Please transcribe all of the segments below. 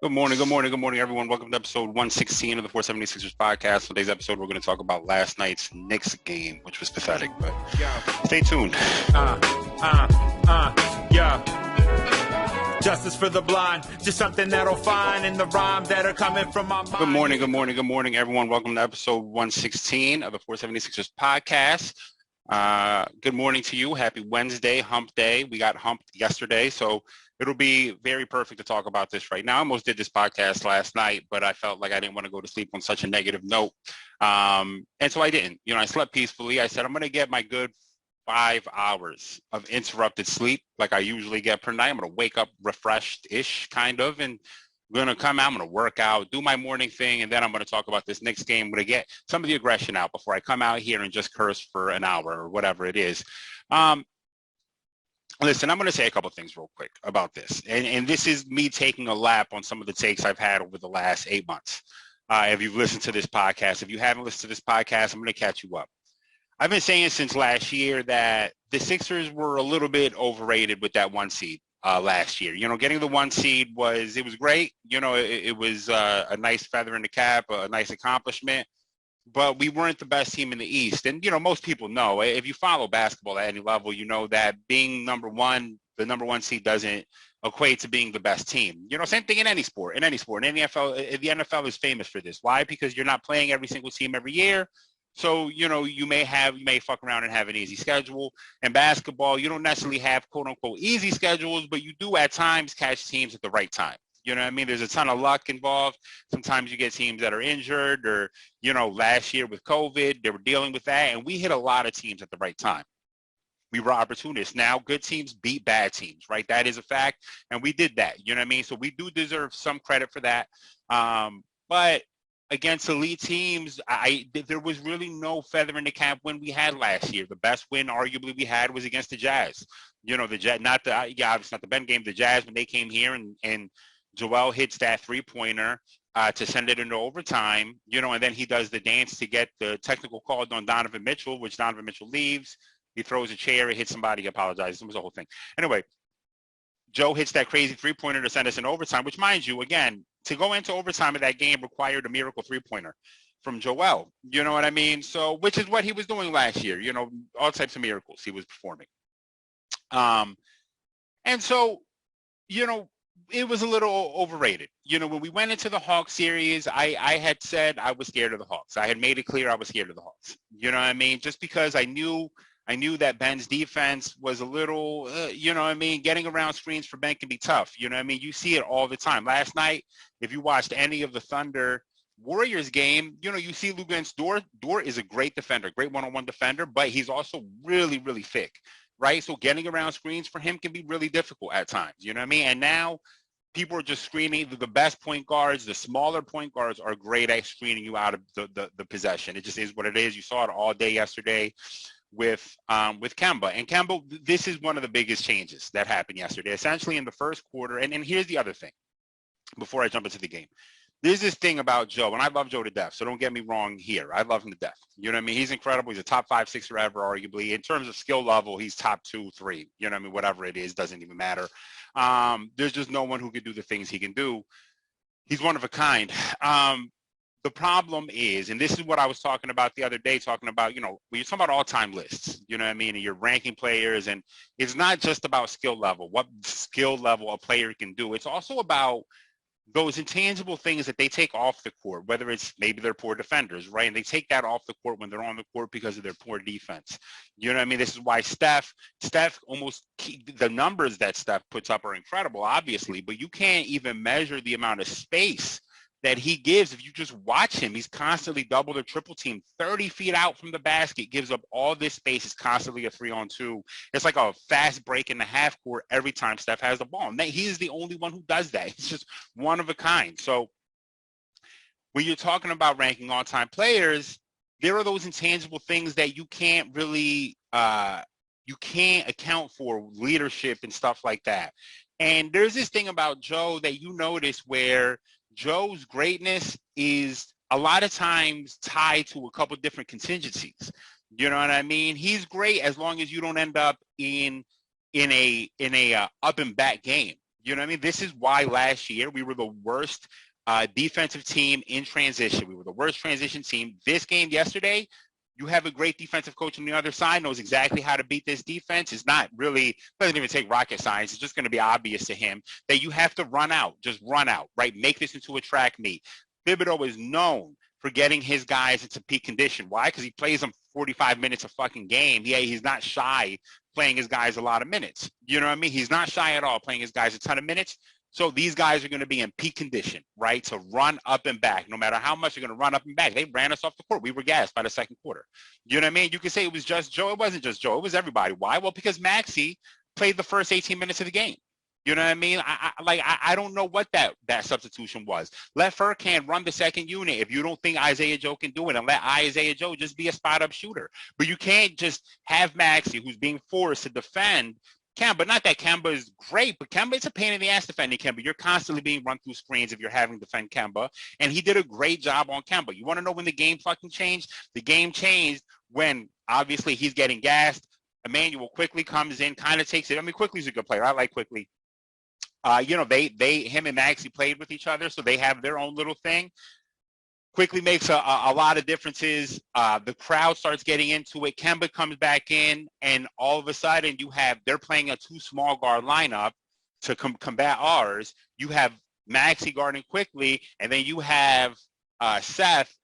Good morning, everyone. Welcome to episode 116 of the 476ers podcast. Today's episode, we're going to talk about last night's Knicks game, which was pathetic, but stay tuned. Justice for the blind, just something that'll find in the rhymes that are coming from my mind. Good morning, everyone. Welcome to episode 116 of the 476ers podcast. Good morning to you. Happy Wednesday, hump day. We got humped yesterday, so it'll be very perfect to talk about this right now. I almost did this podcast last night, but I felt like I didn't want to go to sleep on such a negative note. And so I didn't. I slept peacefully. I said, I'm going to get my good 5 hours of interrupted sleep like I usually get per night. I'm going to wake up refreshed-ish, kind of, and I'm going to come out, I'm going to work out, do my morning thing, and then I'm going to talk about this Knicks game. I'm going to get some of the aggression out before I come out here and just curse for an hour or whatever it is. Listen, I'm going to say a couple of things real quick about this. And this is me taking a lap on some of the takes I've had over the last 8 months. If you've listened to this podcast, if you haven't listened to this podcast, I'm going to catch you up. I've been saying since last year that the Sixers were a little bit overrated with that one seed last year. Getting the one seed was great. It was a nice feather in the cap, a nice accomplishment. But we weren't the best team in the East. And, most people know, if you follow basketball at any level, you know that being the number one seed doesn't equate to being the best team. Same thing in any sport. In the NFL is famous for this. Why? Because you're not playing every single team every year. So, you may fuck around and have an easy schedule. In basketball, you don't necessarily have quote unquote easy schedules, but you do at times catch teams at the right time. You know what I mean? There's a ton of luck involved. Sometimes you get teams that are injured or, last year with COVID, they were dealing with that. And we hit a lot of teams at the right time. We were opportunists. Now, good teams beat bad teams, right? That is a fact. And we did that. You know what I mean? So we do deserve some credit for that. But against elite teams, there was really no feather in the cap win we had last year. The best win, arguably, we had was against the Jazz. The Jazz, obviously not the Ben game, the Jazz, when they came here and Joel hits that three-pointer to send it into overtime, and then he does the dance to get the technical call on Donovan Mitchell, which Donovan Mitchell leaves. He throws a chair, it hits somebody, he apologizes. It was the whole thing. Anyway, Joe hits that crazy three-pointer to send us in overtime, which, mind you, again, to go into overtime of that game required a miracle three-pointer from Joel. You know what I mean? So, which is what he was doing last year. All types of miracles he was performing. And so, it was a little overrated. When we went into the Hawks series, I had said I was scared of the Hawks. I had made it clear I was scared of the Hawks. You know what I mean? Just because I knew that Ben's defense was a little, getting around screens for Ben can be tough. You know what I mean? You see it all the time. Last night, if you watched any of the Thunder Warriors game, you see Luguentz Dort. Dort is a great defender, great one-on-one defender, but he's also really, really thick. Right? So getting around screens for him can be really difficult at times. You know what I mean? And now people are just screening. The best point guards, the smaller point guards are great at screening you out of the possession. It just is what it is. You saw it all day yesterday with Kemba. And Kemba, this is one of the biggest changes that happened yesterday. Essentially in the first quarter, and here's the other thing before I jump into the game. There's this thing about Joe, and I love Joe to death, so don't get me wrong here. I love him to death. You know what I mean? He's incredible. He's a top 5 Sixer ever, arguably. In terms of skill level, he's top 2, 3. You know what I mean? Whatever it is, doesn't even matter. There's just no one who can do the things he can do. He's one of a kind. The problem is, and this is what I was talking about the other day, when you're talking about all-time lists, you know what I mean, and you're ranking players, and it's not just about skill level, what skill level a player can do. It's also about those intangible things that they take off the court, whether it's maybe they're poor defenders, right? And they take that off the court when they're on the court because of their poor defense. You know what I mean? This is why Steph the numbers that Steph puts up are incredible, obviously, but you can't even measure the amount of space that he gives. If you just watch him, he's constantly double or triple team 30 feet out from the basket, gives up all this space. It's constantly a 3-on-2. It's like a fast break in the half court every time Steph has the ball. And he is the only one who does that. He's just one of a kind. So when you're talking about ranking all-time players, there are those intangible things that you can't really you can't account for, leadership and stuff like that. And there's this thing about Joe that you notice where Joe's greatness is a lot of times tied to a couple different contingencies. You know what I mean? He's great as long as you don't end up in a up and back game. You know what I mean? This is why last year we were the worst defensive team in transition. We were the worst transition team. This game yesterday, you have a great defensive coach on the other side, knows exactly how to beat this defense. It's not really, doesn't even take rocket science. It's just going to be obvious to him that you have to run out, just run out, right? Make this into a track meet. Thibodeau is known for getting his guys into peak condition. Why? Because he plays them 45 minutes a fucking game. He's not shy playing his guys a lot of minutes. You know what I mean? He's not shy at all playing his guys a ton of minutes. So these guys are going to be in peak condition, right, to run up and back. No matter how much they're going to run up and back. They ran us off the court. We were gassed by the second quarter. You know what I mean? You can say it was just Joe. It wasn't just Joe. It was everybody. Why? Well, because Maxey played the first 18 minutes of the game. You know what I mean? I don't know what that substitution was. Let Furkan run the second unit if you don't think Isaiah Joe can do it, and let Isaiah Joe just be a spot-up shooter. But you can't just have Maxey, who's being forced to defend Kemba. Not that Kemba is great, but Kemba is a pain in the ass defending Kemba. You're constantly being run through screens if you're having to defend Kemba, and he did a great job on Kemba. You want to know when the game fucking changed? The game changed when, obviously, he's getting gassed. Emmanuel Quickly comes in, kind of takes it. I mean, Quickly's a good player. I like Quickly. Him and Maxey played with each other, so they have their own little thing. Quickly makes a lot of differences. The crowd starts getting into it. Kemba comes back in, and all of a sudden they're playing a two small guard lineup to combat ours. You have Maxey guarding Quickly, and then you have Seth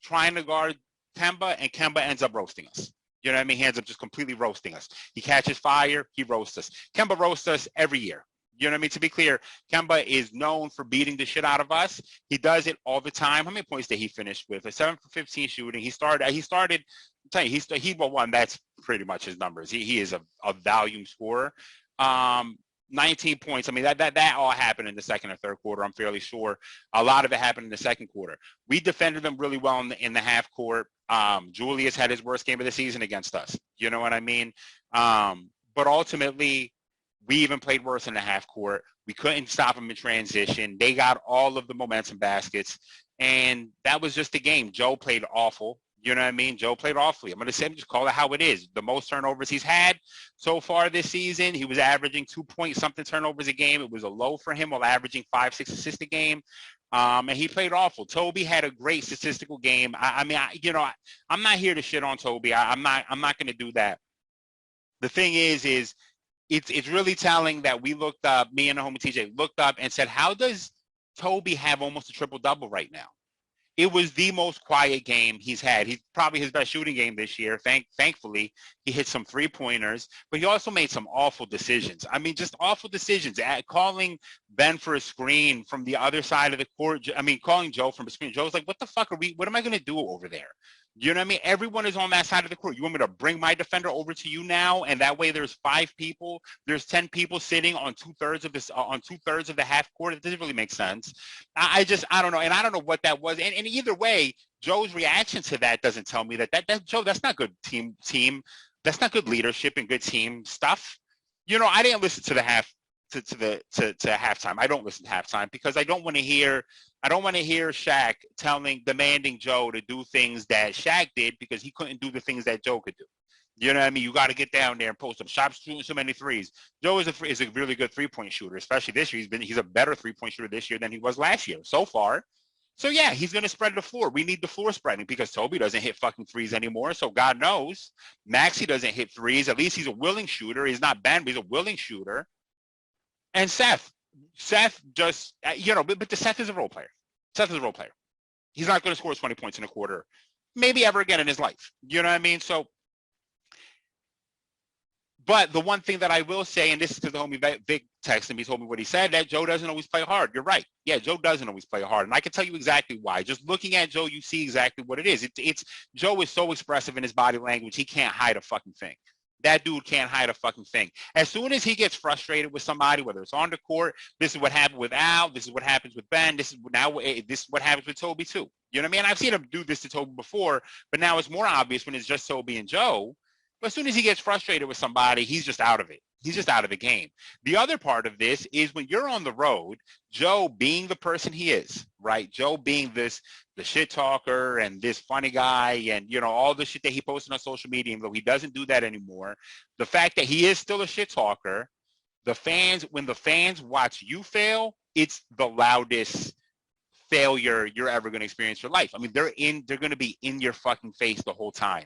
trying to guard Kemba, and Kemba ends up roasting us. You know what I mean? He ends up just completely roasting us. He catches fire, he roasts us. Kemba roasts us every year. You know what I mean? To be clear, Kemba is known for beating the shit out of us. He does it all the time. How many points did he finish with? A 7 for 15 shooting. He started. I'm telling you, he won. That's pretty much his numbers. He is a volume scorer. 19 points. I mean, that all happened in the second and third quarter. I'm fairly sure a lot of it happened in the second quarter. We defended them really well in the half court. Julius had his worst game of the season against us. You know what I mean? But ultimately, we even played worse in the half court. We couldn't stop them in transition. They got all of the momentum baskets, and that was just the game. Joe played awful. You know what I mean? Joe played awfully. I'm going to say, just call it how it is. The most turnovers he's had so far this season, he was averaging 2-point-something turnovers a game. It was a low for him while averaging 5-6 assists a game. And he played awful. Toby had a great statistical game. I'm not here to shit on Toby. I'm not going to do that. The thing is it's really telling that we looked up, me and the homie TJ looked up and said, how does Toby have almost a triple-double right now? It was the most quiet game he's had. He's probably his best shooting game this year. Thankfully, he hit some three-pointers, but he also made some awful decisions. I mean, just awful decisions. Calling Ben for a screen from the other side of the court. I mean, calling Joe from a screen. Joe's like, what the fuck what am I going to do over there? You know what I mean? Everyone is on that side of the court. You want me to bring my defender over to you now? And that way there's 5 people. There's 10 people sitting on 2/3 of this, on 2/3 of the half court. It doesn't really make sense. I don't know. And I don't know what that was. And either way, Joe's reaction to that doesn't tell me that Joe, that's not good team. That's not good leadership and good team stuff. You know, I didn't listen to the halftime. I don't listen to halftime because I don't want to hear Shaq demanding Joe to do things that Shaq did because he couldn't do the things that Joe could do. You know what I mean? You got to get down there and post up. Stop shooting so many threes. Joe is a really good 3-point shooter, especially this year. He's a better 3-point shooter this year than he was last year so far. So yeah, he's going to spread the floor. We need the floor spreading because Toby doesn't hit fucking threes anymore. So God knows, Maxey doesn't hit threes. At least he's a willing shooter. He's not Ben, but he's a willing shooter. And Seth just, but Seth is a role player. Seth is a role player. He's not going to score 20 points in a quarter, maybe ever again in his life. You know what I mean? So, but the one thing that I will say, and this is because the homie Vic texted me, told me what he said, that Joe doesn't always play hard. You're right. Yeah, Joe doesn't always play hard. And I can tell you exactly why. Just looking at Joe, you see exactly what it is. It's Joe is so expressive in his body language, he can't hide a fucking thing. That dude can't hide a fucking thing. As soon as he gets frustrated with somebody, whether it's on the court, this is what happened with Al, this is what happens with Ben, this is what happens with Toby too. You know what I mean? I've seen him do this to Toby before, but now it's more obvious when it's just Toby and Joe. But as soon as he gets frustrated with somebody, he's just out of it. He's just out of the game. The other part of this is when you're on the road, Joe being the person he is, right? Joe being the shit talker and this funny guy and, all the shit that he posted on social media, even though he doesn't do that anymore. The fact that he is still a shit talker when the fans watch you fail, it's the loudest failure you're ever going to experience in your life. I mean, they're going to be in your fucking face the whole time.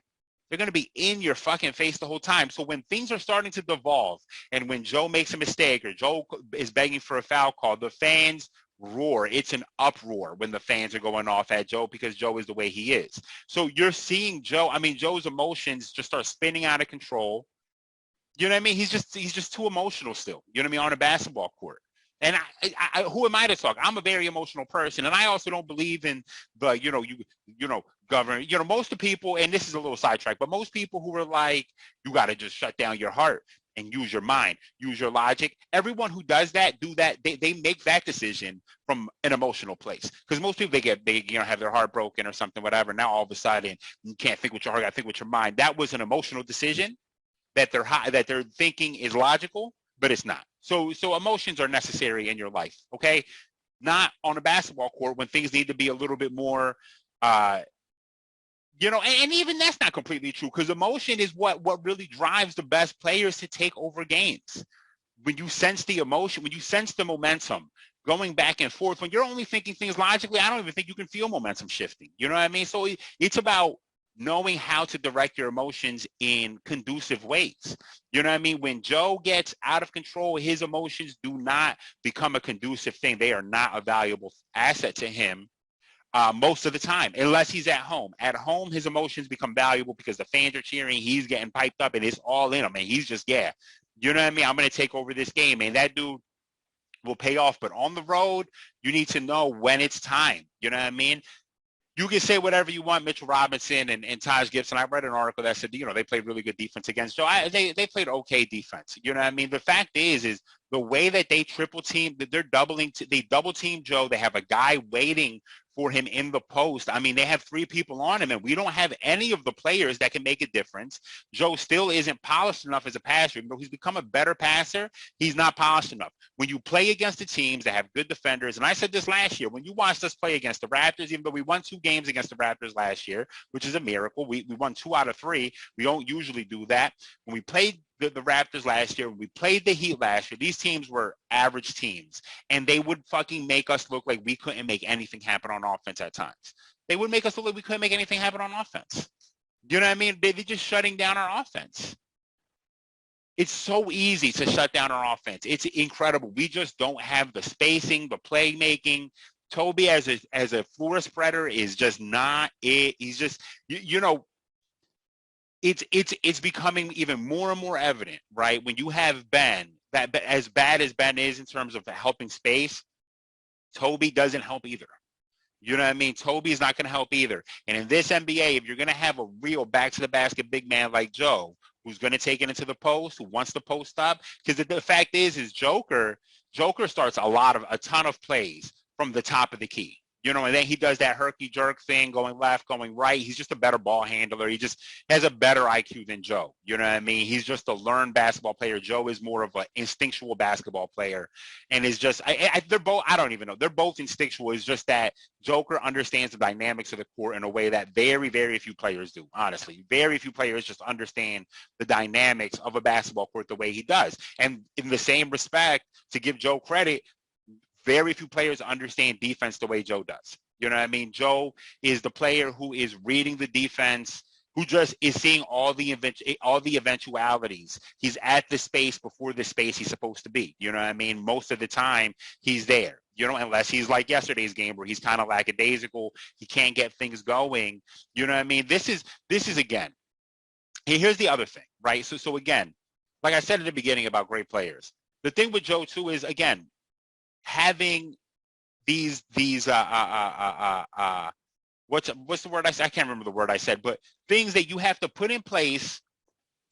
They're going to be in your fucking face the whole time. So when things are starting to devolve and when Joe makes a mistake or Joe is begging for a foul call, the fans roar. It's an uproar when the fans are going off at Joe because Joe is the way he is. So you're seeing Joe's emotions just start spinning out of control. You know what I mean? He's just too emotional still. You know what I mean? On a basketball court. And who am I to talk? I'm a very emotional person, and I also don't believe in the government. Most of the people, and this is a little sidetrack, but most people who are like, you got to just shut down your heart and use your mind, use your logic. Everyone who does that, they make that decision from an emotional place. Because most people they have their heart broken or something, whatever. Now all of a sudden you can't think with your heart, you got to think with your mind. That was an emotional decision that they're thinking is logical, but it's not. So emotions are necessary in your life, okay? Not on a basketball court when things need to be a little bit more, and even that's not completely true because emotion is what really drives the best players to take over games. When you sense the emotion, when you sense the momentum going back and forth, when you're only thinking things logically, I don't even think you can feel momentum shifting. You know what I mean? So it's about knowing how to direct your emotions in conducive ways. You know what I mean? When Joe gets out of control, his emotions do not become a conducive thing. They are not a valuable asset to him most of the time, unless he's at home. At home, his emotions become valuable because the fans are cheering, he's getting piped up, and it's all in him. And he's just, yeah, you know what I mean? I'm going to take over this game. And that dude will pay off. But on the road, you need to know when it's time. You know what I mean? You can say whatever you want, Mitchell Robinson and Taj Gibson. I read an article that said, they played really good defense against Joe. They played okay defense. You know what I mean? The fact is the way that they triple team, they double team Joe. They have a guy waiting for him in the post. I mean, they have 3 people on him, and we don't have any of the players that can make a difference. Joe still isn't polished enough as a passer. Even though he's become a better passer, he's not polished enough. When you play against the teams that have good defenders, and I said this last year, when you watched us play against the Raptors, even though we won 2 games against the Raptors last year, which is a miracle, we won 2 out of 3. We don't usually do that. When we played the Raptors last year, when we played the Heat last year, these teams were average teams, and they would fucking make us look like we couldn't make anything happen on offense at times. They would make us look like we couldn't make anything happen on offense. You know what I mean? They're just shutting down our offense. It's so easy to shut down our offense. It's incredible. We just don't have the spacing, the playmaking. Toby as a floor spreader is just not it. He's just, it's becoming even more and more evident, right? When you have Ben, that as bad as Ben is in terms of helping space, Toby doesn't help either. You know what I mean? Toby's not going to help either. And in this NBA, if you're going to have a real back-to-the-basket big man like Joe, who's going to take it into the post, who wants to post up, because the fact is Joker starts a ton of plays from the top of the key. And then he does that herky-jerk thing, going left, going right. He's just a better ball handler. He just has a better IQ than Joe. You know what I mean? He's just a learned basketball player. Joe is more of an instinctual basketball player, and is just they're both. I don't even know. They're both instinctual. It's just that Joker understands the dynamics of the court in a way that very, very few players do. Honestly, very few players just understand the dynamics of a basketball court the way he does. And in the same respect, to give Joe credit, very few players understand defense the way Joe does. You know what I mean? Joe is the player who is reading the defense, who just is seeing all the eventualities. He's at the space before the space he's supposed to be. You know what I mean? Most of the time, he's there. Unless he's like yesterday's game where he's kind of lackadaisical, he can't get things going. You know what I mean? This is again. Here's the other thing, right? So again, like I said at the beginning about great players, the thing with Joe too is again, having these what's the word I said? I can't remember the word I said, but things that you have to put in place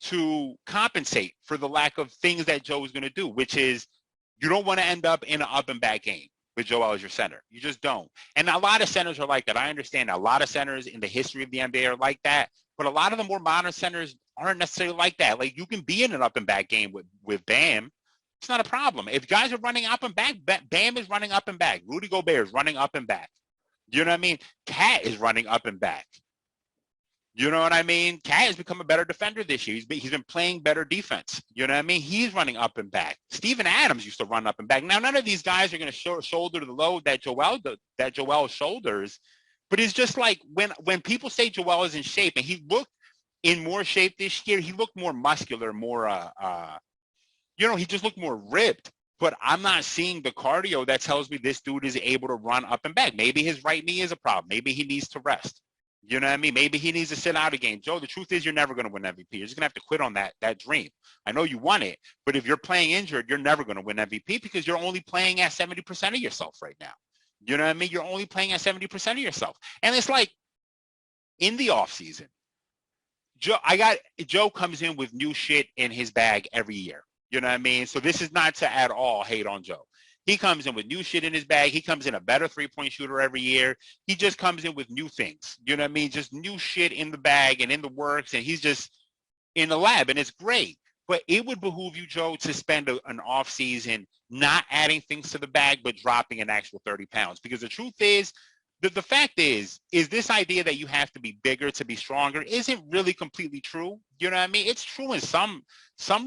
to compensate for the lack of things that Joe is going to do, which is you don't want to end up in an up and back game with Joel as your center. You just don't. And a lot of centers are like that. I understand a lot of centers in the history of the NBA are like that, but a lot of the more modern centers aren't necessarily like that. Like you can be in an up and back game with Bam. It's not a problem. If guys are running up and back, Bam is running up and back. Rudy Gobert is running up and back. You know what I mean? Cat is running up and back. You know what I mean? Cat has become a better defender this year. He's been playing better defense. You know what I mean? He's running up and back. Steven Adams used to run up and back. Now, none of these guys are going to shoulder the load that Joel shoulders. But it's just like when people say Joel is in shape, and he looked in more shape this year, he looked more muscular, more he just looked more ripped. But I'm not seeing the cardio that tells me this dude is able to run up and back. Maybe his right knee is a problem. Maybe he needs to rest. You know what I mean? Maybe he needs to sit out a game. Joe, the truth is you're never going to win MVP. You're just going to have to quit on that dream. I know you want it, but if you're playing injured, you're never going to win MVP because you're only playing at 70% of yourself right now. You know what I mean? You're only playing at 70% of yourself. And it's like in the offseason, Joe comes in with new shit in his bag every year. You know what I mean? So this is not to at all hate on Joe. He comes in with new shit in his bag. He comes in a better three-point shooter every year. He just comes in with new things. You know what I mean? Just new shit in the bag and in the works, and he's just in the lab, and it's great. But it would behoove you, Joe, to spend an off season not adding things to the bag, but dropping an actual 30 pounds. Because the truth is, the fact is this idea that you have to be bigger to be stronger isn't really completely true. You know what I mean? It's true in some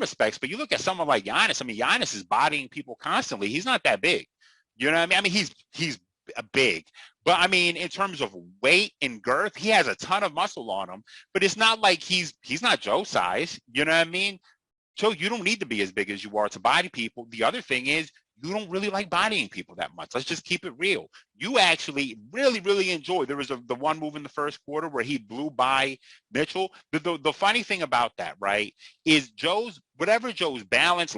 respects, but you look at someone like Giannis. I mean, Giannis is bodying people constantly. He's not that big. You know what I mean? I mean, he's big, but I mean, in terms of weight and girth, he has a ton of muscle on him. But it's not like he's not Joe size. You know what I mean? Joe, you don't need to be as big as you are to body people. The other thing is you don't really like bodying people that much. Let's just keep it real. You actually really, really enjoy. There was the one move in the first quarter where he blew by Mitchell. The funny thing about that, right, is whatever Joe's balance,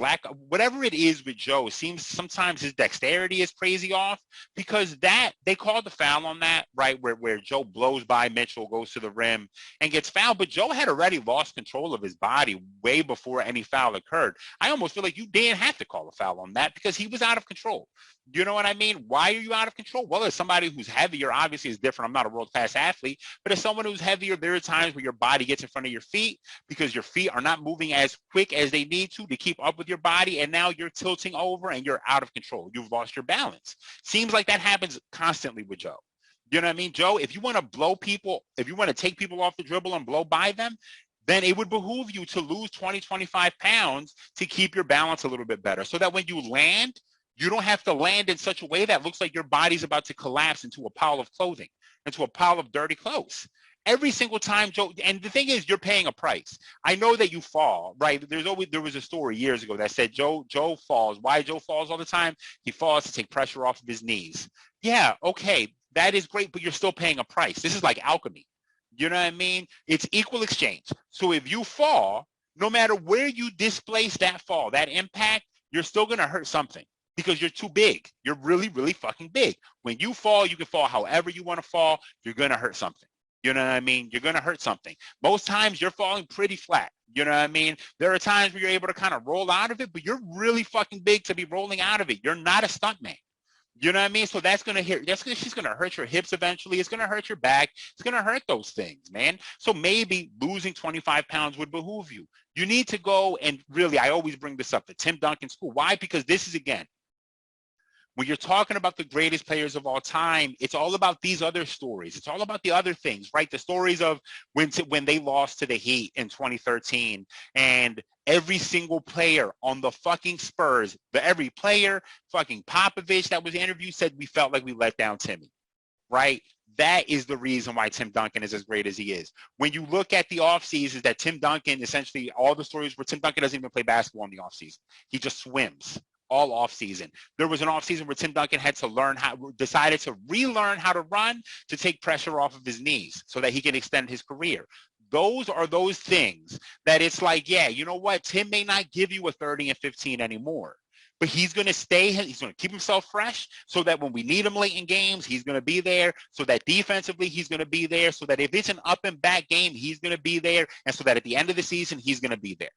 whatever it is with Joe, seems sometimes his dexterity is crazy off because they called the foul on that, right, where Joe blows by Mitchell, goes to the rim, and gets fouled. But Joe had already lost control of his body way before any foul occurred. I almost feel like you didn't have to call a foul on that because he was out of control. You know what I mean? Why are you out of control? Well, as somebody who's heavier, obviously is different. I'm not a world-class athlete, but as someone who's heavier, there are times where your body gets in front of your feet because your feet are not moving as quick as they need to keep up with your body, and now you're tilting over and you're out of control. You've lost your balance. Seems like that happens constantly with Joe. You know what I mean? Joe, if you want to blow people, if you want to take people off the dribble and blow by them, then it would behoove you to lose 20, 25 pounds to keep your balance a little bit better so that when you land, you don't have to land in such a way that looks like your body's about to collapse into a pile of clothing, into a pile of dirty clothes. Every single time, Joe, and the thing is, you're paying a price. I know that you fall, right? There was a story years ago that said Joe falls. Why Joe falls all the time? He falls to take pressure off of his knees. Yeah, okay, that is great, but you're still paying a price. This is like alchemy. You know what I mean? It's equal exchange. So if you fall, no matter where you displace that fall, that impact, you're still going to hurt something because you're too big. You're really, really fucking big. When you fall, you can fall however you want to fall. You're going to hurt something. You know what I mean? You're going to hurt something. Most times you're falling pretty flat. You know what I mean? There are times where you're able to kind of roll out of it, but you're really fucking big to be rolling out of it. You're not a stuntman. You know what I mean? So she's going to hurt your hips eventually. It's going to hurt your back. It's going to hurt those things, man. So maybe losing 25 pounds would behoove you. You need to go and really, I always bring this up, the Tim Duncan school. Why? Because this is, again, when you're talking about the greatest players of all time, it's all about these other stories. It's all about the other things, right? The stories of when they lost to the Heat in 2013 and every single player on the fucking Spurs, every player, fucking Popovich that was interviewed said we felt like we let down Timmy, right? That is the reason why Tim Duncan is as great as he is. When you look at the offseason, that Tim Duncan, essentially all the stories where Tim Duncan doesn't even play basketball in the offseason. He just swims all offseason. There was an offseason where Tim Duncan had to decided to relearn how to run to take pressure off of his knees so that he can extend his career. Those are those things that it's like, yeah, you know what? Tim may not give you a 30 and 15 anymore, but he's going to keep himself fresh so that when we need him late in games, he's going to be there, so that defensively he's going to be there, so that if it's an up and back game, he's going to be there, and so that at the end of the season, he's going to be there.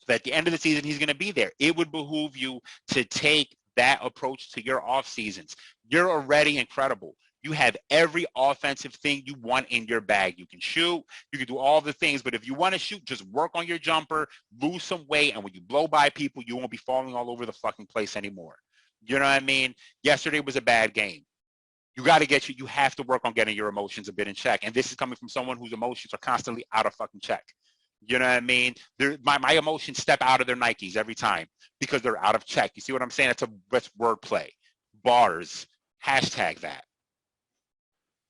So at the end of the season, he's going to be there. It would behoove you to take that approach to your off seasons. You're already incredible. You have every offensive thing you want in your bag. You can shoot. You can do all the things. But if you want to shoot, just work on your jumper, lose some weight, and when you blow by people, you won't be falling all over the fucking place anymore. You know what I mean? Yesterday was a bad game. You have to work on getting your emotions a bit in check. And this is coming from someone whose emotions are constantly out of fucking check. You know what I mean? My emotions step out of their Nikes every time because they're out of check. You see what I'm saying? That's wordplay. Bars. Hashtag that.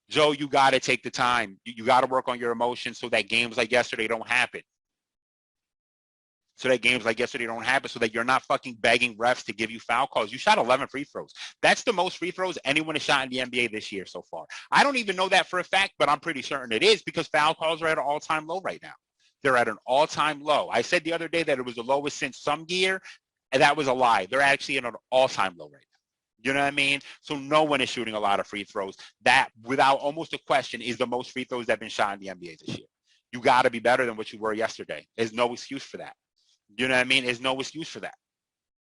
Joe, you got to take the time. You got to work on your emotions so that games like yesterday don't happen. So that you're not fucking begging refs to give you foul calls. You shot 11 free throws. That's the most free throws anyone has shot in the NBA this year so far. I don't even know that for a fact, but I'm pretty certain it is because foul calls are at an all-time low right now. They're at an all-time low. I said the other day that it was the lowest since some year, and that was a lie. They're actually at an all-time low right now. You know what I mean? So no one is shooting a lot of free throws. That, without almost a question, is the most free throws that have been shot in the NBA this year. You got to be better than what you were yesterday. There's no excuse for that. You know what I mean? There's no excuse for that.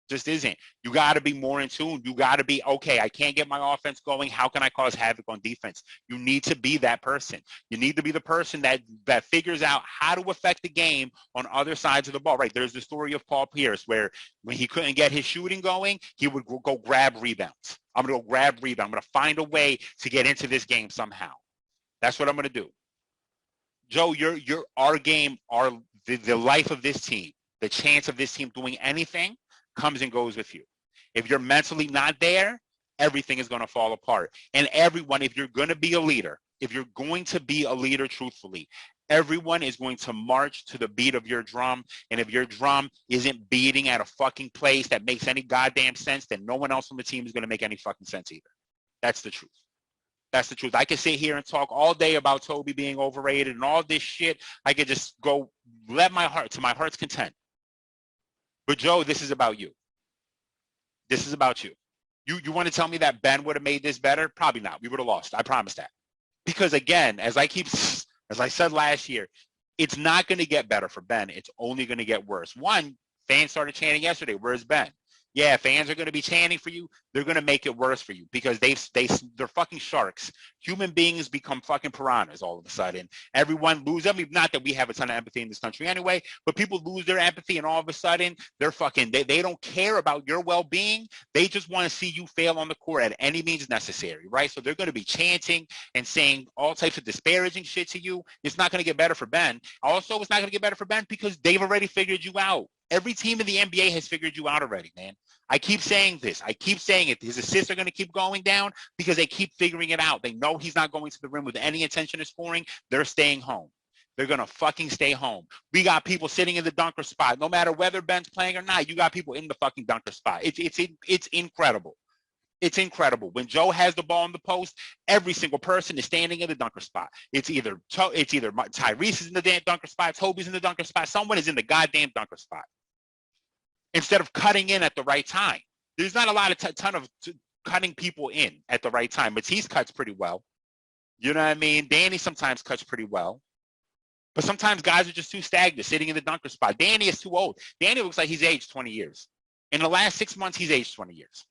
Just isn't. You got to be more in tune. You got to be, okay, I can't get my offense going. How can I cause havoc on defense? You need to be that person. You need to be the person that figures out how to affect the game on other sides of the ball. Right? There's the story of Paul Pierce where when he couldn't get his shooting going, he would go grab rebounds. I'm going to go grab rebound. I'm going to find a way to get into this game somehow. That's what I'm going to do. Joe, our game, the life of this team, the chance of this team doing anything comes and goes with you. If you're mentally not there, everything is going to fall apart. And everyone, if you're going to be a leader, truthfully, everyone is going to march to the beat of your drum. And if your drum isn't beating at a fucking place that makes any goddamn sense, then no one else on the team is going to make any fucking sense either. That's the truth. That's the truth. I could sit here and talk all day about Toby being overrated and all this shit. I could just go let my heart's content. But Joe, this is about you. This is about you. You want to tell me that Ben would have made this better? Probably not. We would have lost. I promise that. Because again, as I said last year, it's not going to get better for Ben. It's only going to get worse. One, fans started chanting yesterday, where's Ben? Yeah, fans are going to be chanting for you. They're going to make it worse for you because they're fucking sharks. Human beings become fucking piranhas all of a sudden. Everyone loses. I mean, not that we have a ton of empathy in this country anyway, but people lose their empathy and all of a sudden they're fucking, they don't care about your well-being. They just want to see you fail on the court at any means necessary, right? So they're going to be chanting and saying all types of disparaging shit to you. It's not going to get better for Ben. Also, it's not going to get better for Ben because they've already figured you out. Every team in the NBA has figured you out already, man. I keep saying this. I keep saying it. His assists are going to keep going down because they keep figuring it out. They know he's not going to the rim with any intention of scoring. They're staying home. They're going to fucking stay home. We got people sitting in the dunker spot. No matter whether Ben's playing or not, you got people in the fucking dunker spot. It's incredible. It's incredible. When Joe has the ball in the post, every single person is standing in the dunker spot. It's either Tyrese is in the dunker spot, Toby's in the dunker spot, someone is in the goddamn dunker spot. Instead of cutting in at the right time. There's not a lot of ton of cutting people in at the right time. Matisse cuts pretty well. You know what I mean? Danny sometimes cuts pretty well. But sometimes guys are just too stagnant, sitting in the dunker spot. Danny is too old. Danny looks like he's aged 20 years. In the last 6 months, he's aged 20 years.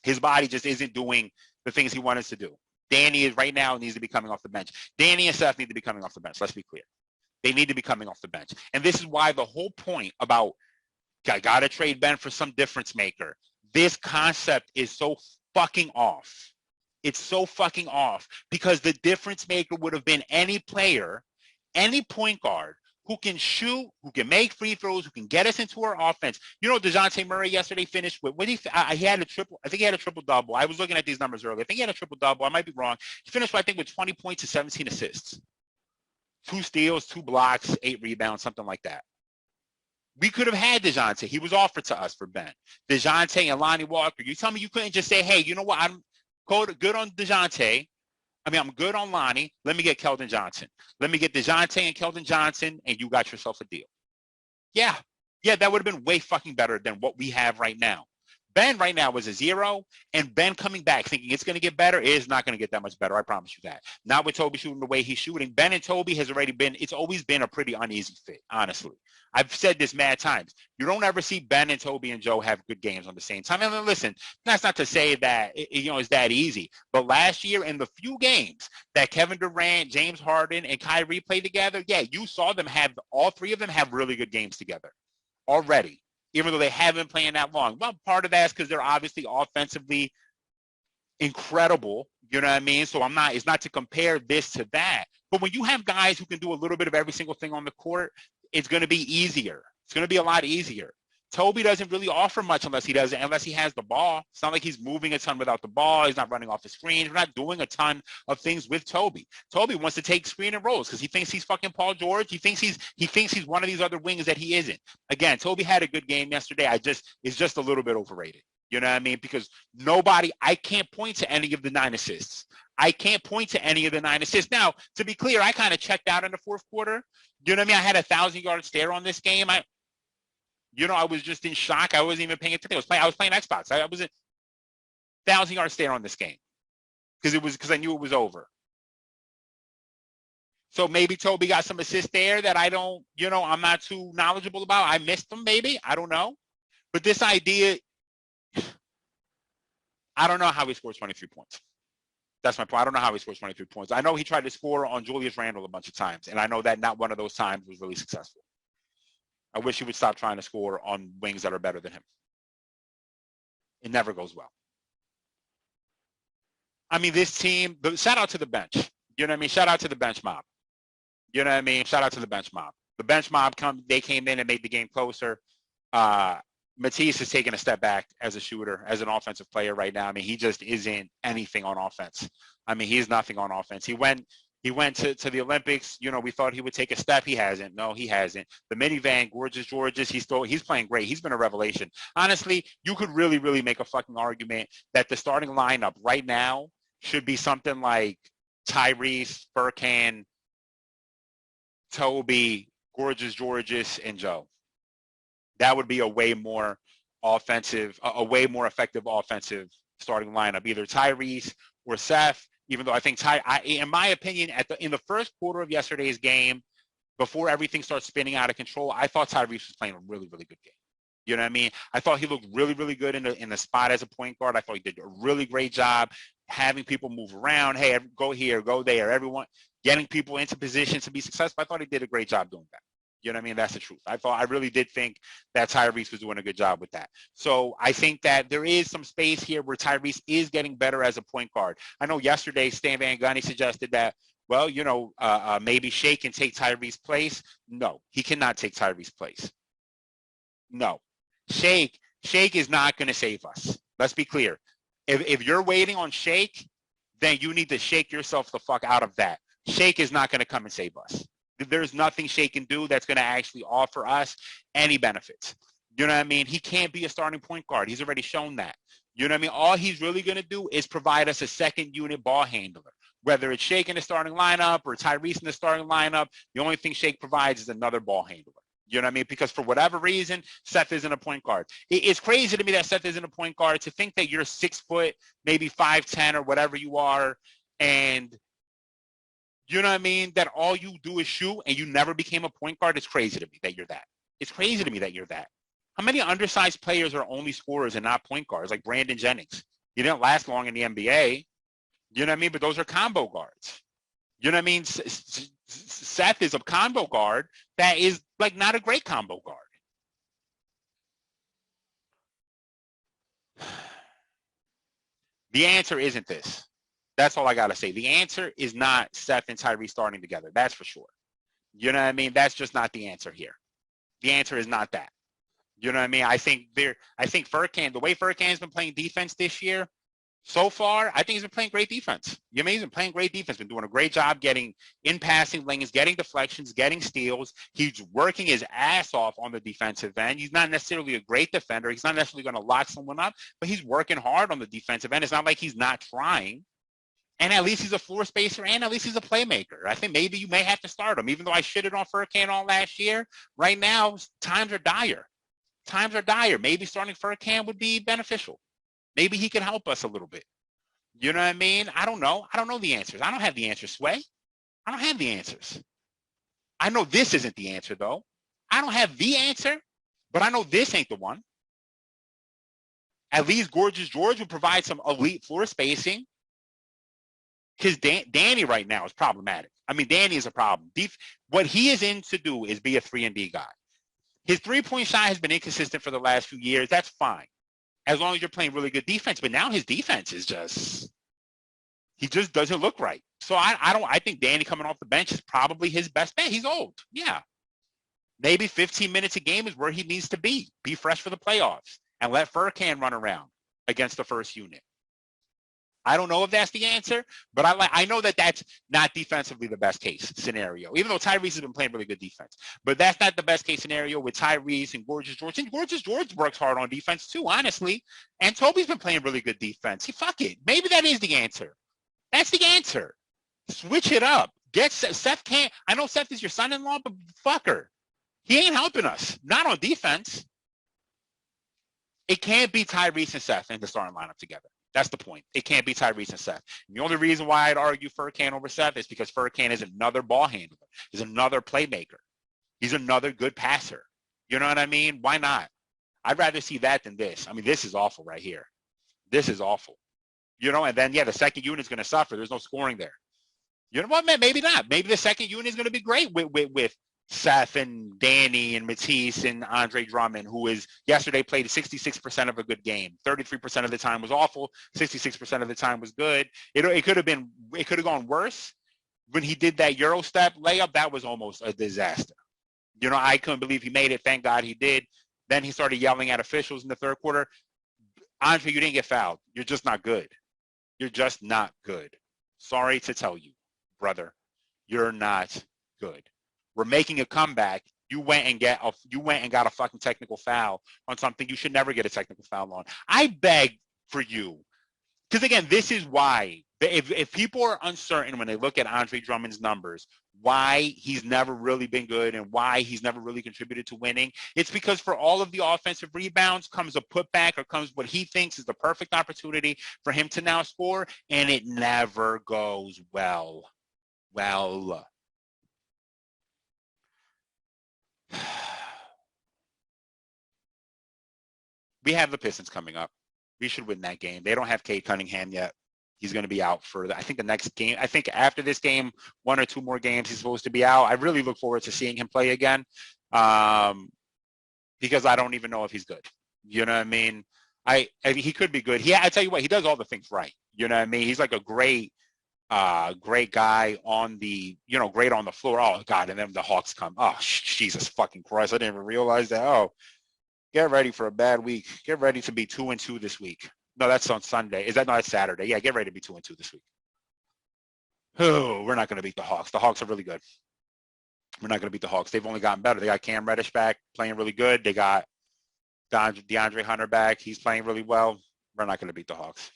His body just isn't doing the things he wanted to do. Danny is right now needs to be coming off the bench. Danny and Seth need to be coming off the bench. Let's be clear. They need to be coming off the bench. And this is why the whole point about I got to trade Ben for some difference maker. This concept is so fucking off. It's so fucking off because the difference maker would have been any player, any point guard who can shoot, who can make free throws, who can get us into our offense. You know, DeJounte Murray yesterday finished with, he had a triple, I think he had a triple-double. I was looking at these numbers earlier. I think he had a triple-double. I might be wrong. He finished, I think, with 20 points and 17 assists. 2 steals, 2 blocks, 8 rebounds, something like that. We could have had DeJounte. He was offered to us for Ben. DeJounte and Lonnie Walker. You tell me you couldn't just say, hey, you know what? I'm good on DeJounte. I'm good on Lonnie. Let me get Keldon Johnson. Let me get DeJounte and Keldon Johnson, and you got yourself a deal. Yeah, that would have been way fucking better than what we have right now. Ben right now is a 0, and Ben coming back thinking it's going to get better is not going to get that much better. I promise you that. Not with Toby shooting the way he's shooting. Ben and Toby it's always been a pretty uneasy fit, honestly. I've said this mad times. You don't ever see Ben and Toby and Joe have good games on the same time. And listen, that's not to say that it's that easy. But last year, in the few games that Kevin Durant, James Harden, and Kyrie played together, yeah, you saw them all 3 of them have really good games together already, even though they haven't been playing that long. Well, part of that is because they're obviously offensively incredible You know what I mean? So it's not to compare this to that. But when you have guys who can do a little bit of every single thing on the court, it's going to be easier. It's going to be a lot easier. Toby doesn't really offer much unless he has the ball. It's not like he's moving a ton without the ball. He's not running off the screens. We're not doing a ton of things with Toby. Toby wants to take screen and rolls because he thinks he's fucking Paul George. He thinks he's one of these other wings that he isn't. Again, Toby had a good game yesterday. It's just a little bit overrated. You know what I mean? Because I can't point to any of the 9 assists. I can't point to any of the 9 assists. Now, to be clear, I kind of checked out in the fourth quarter. You know what I mean? I had a 1,000-yard stare on this game. I was just in shock. I wasn't even paying attention. I was playing Xbox. I was a 1,000-yard stare on this game because I knew it was over. So maybe Toby got some assists there that I'm not too knowledgeable about. I missed them, maybe. I don't know. But this idea, I don't know how he scores 23 points. That's my point. I don't know how he scores 23 points. I know he tried to score on Julius Randle a bunch of times, and I know that not one of those times was really successful. I wish he would stop trying to score on wings that are better than him. It never goes well. I mean, this team, shout out to the bench. You know what I mean? Shout out to the bench mob. You know what I mean? Shout out to the bench mob. The bench mob, they came in and made the game closer. Matisse has taken a step back as a shooter, as an offensive player right now. I mean, he just isn't anything on offense. I mean, he's nothing on offense. He went to the Olympics. You know, we thought he would take a step. He hasn't. No, he hasn't. The minivan, Gorgeous Georges, he's playing great. He's been a revelation. Honestly, you could really, really make a fucking argument that the starting lineup right now should be something like Tyrese, Furkan, Toby, Gorgeous Georges, and Joe. That would be a way more effective offensive starting lineup, either Tyrese or Seth. Even though I think in my opinion, in the first quarter of yesterday's game, before everything starts spinning out of control, I thought Tyrese was playing a really, really good game. You know what I mean? I thought he looked really, really good in the spot as a point guard. I thought he did a really great job having people move around. Hey, go here, go there. Everyone getting people into position to be successful. I thought he did a great job doing that. You know what I mean? That's the truth. I really did think that Tyrese was doing a good job with that. So I think that there is some space here where Tyrese is getting better as a point guard. I know yesterday Stan Van Gundy suggested that, well, maybe Shake can take Tyrese's place. No, he cannot take Tyrese's place. No. Shake is not going to save us. Let's be clear. If you're waiting on Shake, then you need to shake yourself the fuck out of that. Shake is not going to come and save us. There's nothing Shake can do that's going to actually offer us any benefits. You know what I mean? He can't be a starting point guard. He's already shown that. You know what I mean? All he's really going to do is provide us a second unit ball handler. Whether it's Shake in the starting lineup or Tyrese in the starting lineup, the only thing Shake provides is another ball handler. You know what I mean? Because for whatever reason, Seth isn't a point guard. It's crazy to me that Seth isn't a point guard. To think that you're 6 foot, maybe 5'10" or whatever you are, and you know what I mean, that all you do is shoot and you never became a point guard. It's crazy to me that you're that. It's crazy to me that you're that. How many undersized players are only scorers and not point guards, like Brandon Jennings? He didn't last long in the NBA. You know what I mean? But those are combo guards. You know what I mean? Seth is a combo guard that is like not a great combo guard. The answer isn't this. That's all I got to say. The answer is not Seth and Tyrese starting together. That's for sure. You know what I mean? That's just not the answer here. The answer is not that. You know what I mean? I think Furkan, the way Furkan's been playing defense this year, so far, I think he's been playing great defense. You know, he's been playing great defense, been doing a great job getting in passing lanes, getting deflections, getting steals. He's working his ass off on the defensive end. He's not necessarily a great defender. He's not necessarily going to lock someone up, but he's working hard on the defensive end. It's not like he's not trying. And at least he's a floor spacer, and at least he's a playmaker. I think maybe you may have to start him. Even though I shitted on Furkan all last year, right now, times are dire. Times are dire. Maybe starting Furkan would be beneficial. Maybe he could help us a little bit. You know what I mean? I don't know. I don't know the answers. I don't have the answers, Sway. I don't have the answers. I know this isn't the answer, though. I don't have the answer, but I know this ain't the one. At least Gorgeous George would provide some elite floor spacing. Because Danny right now is problematic. I mean, Danny is a problem. What he is in to do is be a 3-and-D guy. His three-point shot has been inconsistent for the last few years. That's fine, as long as you're playing really good defense. But now his defense is just He just doesn't look right. So I think Danny coming off the bench is probably his best bet. He's old. Yeah. Maybe 15 minutes a game is where he needs to be. Be fresh for the playoffs and let Furkan run around against the first unit. I don't know if that's the answer, but I know that that's not defensively the best case scenario, even though Tyrese has been playing really good defense. But that's not the best case scenario with Tyrese and Gorgeous George. And Gorgeous George works hard on defense too, honestly. And Toby's been playing really good defense. Fuck it. Maybe that is the answer. That's the answer. Switch it up. Get Seth can't. I know Seth is your son-in-law, but fucker, he ain't helping us. Not on defense. It can't be Tyrese and Seth in the starting lineup together. That's the point. It can't be Tyrese and Seth. And the only reason why I'd argue Furkan over Seth is because Furkan is another ball handler. He's another playmaker. He's another good passer. You know what I mean? Why not? I'd rather see that than this. I mean, this is awful right here. This is awful. You know, and then, yeah, the second unit is going to suffer. There's no scoring there. You know what, man? Maybe not. Maybe the second unit is going to be great with Seth and Danny and Matisse and Andre Drummond, who is yesterday played 66% of a good game. 33% of the time was awful. 66% of the time was good. It could have gone worse. When he did that Euro step layup, that was almost a disaster. You know, I couldn't believe he made it. Thank God he did. Then he started yelling at officials in the third quarter. Andre, you didn't get fouled. You're just not good. You're just not good. Sorry to tell you, brother. You're not good. We're making a comeback. You went and got a fucking technical foul on something you should never get a technical foul on. I beg for you. Because again, this is why if people are uncertain when they look at Andre Drummond's numbers, why he's never really been good and why he's never really contributed to winning, it's because for all of the offensive rebounds comes a putback or comes what he thinks is the perfect opportunity for him to now score, and it never goes well. We have the Pistons coming up. We should win that game. They don't have Cade Cunningham yet. He's going to be out for, I think, the next game. I think after this game, 1 or 2 more games, he's supposed to be out. I really look forward to seeing him play again because I don't even know if he's good. You know what I mean? He could be good. I tell you what, he does all the things right. You know what I mean? He's like a great guy on the, great on the floor. Oh, God, and then the Hawks come. Oh, Jesus fucking Christ. I didn't even realize that. Oh, get ready for a bad week. Get ready to be 2-2 this week. No, that's on Sunday. No, it's Saturday. Yeah, get ready to be 2-2 this week. Oh, we're not going to beat the Hawks. The Hawks are really good. We're not going to beat the Hawks. They've only gotten better. They got Cam Reddish back, playing really good. They got DeAndre Hunter back. He's playing really well. We're not going to beat the Hawks.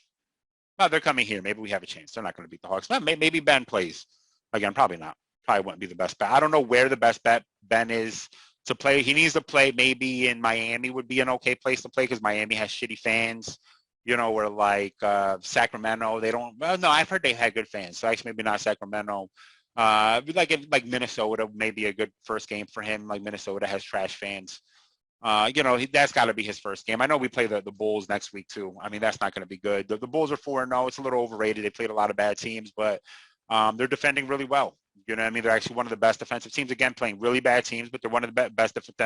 No, they're coming here. Maybe we have a chance. They're not going to beat the Hawks. Maybe Ben plays. Again, probably not. Probably wouldn't be the best bet. I don't know where the best bet Ben is to play. He needs to play maybe in Miami would be an okay place to play because Miami has shitty fans. Or like Sacramento, they don't. Well, no, I've heard they had good fans. So actually, maybe not Sacramento. Like Minnesota, maybe a good first game for him. Like Minnesota has trash fans. That's got to be his first game. I know we play the Bulls next week too. I mean, that's not going to be good. The Bulls are 4-0. It's a little overrated. They played a lot of bad teams, but they're defending really well. You know what I mean? They're actually one of the best defensive teams. Again, playing really bad teams, but they're one of the best defensive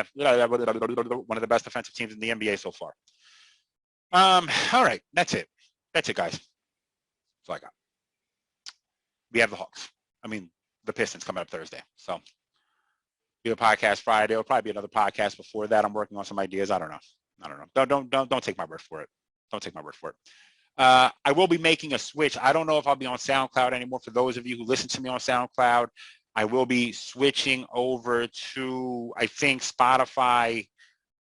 teams in the NBA so far. All right, that's it. That's it, guys. That's all I got. We have the Hawks. I mean, the Pistons coming up Thursday. So be a podcast Friday. There'll probably be another podcast before that. I'm working on some ideas. I don't know. Don't take my word for it. Don't take my word for it. I will be making a switch. I don't know if I'll be on SoundCloud anymore. For those of you who listen to me on SoundCloud, I will be switching over to, I think, Spotify.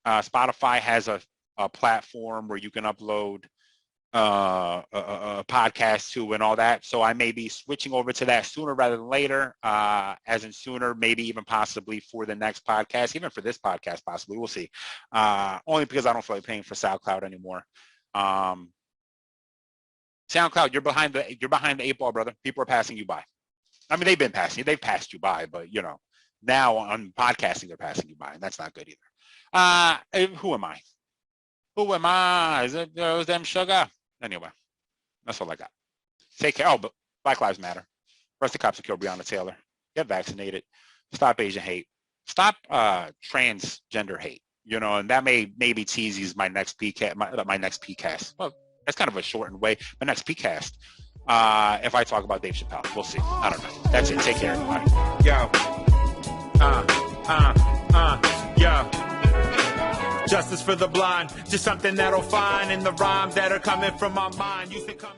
Spotify has a platform where you can upload a podcast to and all that. So I may be switching over to that sooner rather than later, as in sooner, maybe even possibly for the next podcast, even for this podcast, possibly. We'll see. Only because I don't feel like paying for SoundCloud anymore. SoundCloud, you're behind the 8 ball, brother. People are passing you by. I mean, they've been passing you. They've passed you by, but now on podcasting, they're passing you by, and that's not good either. Who am I? Who am I? Is it those them sugar? Anyway, that's all I got. Take care. Oh, but Black Lives Matter. Arrest the cops who killed Breonna Taylor. Get vaccinated. Stop Asian hate. Stop transgender hate. And that maybe teases my next PCast. My next PCast. Well, that's kind of a shortened way. My next PCast. if I talk about Dave Chappelle. We'll see. I don't know. That's it. Take care, everybody. Yo. Yo. Justice for the blind. Just something that'll find in the rhymes that are coming from my mind. Used to come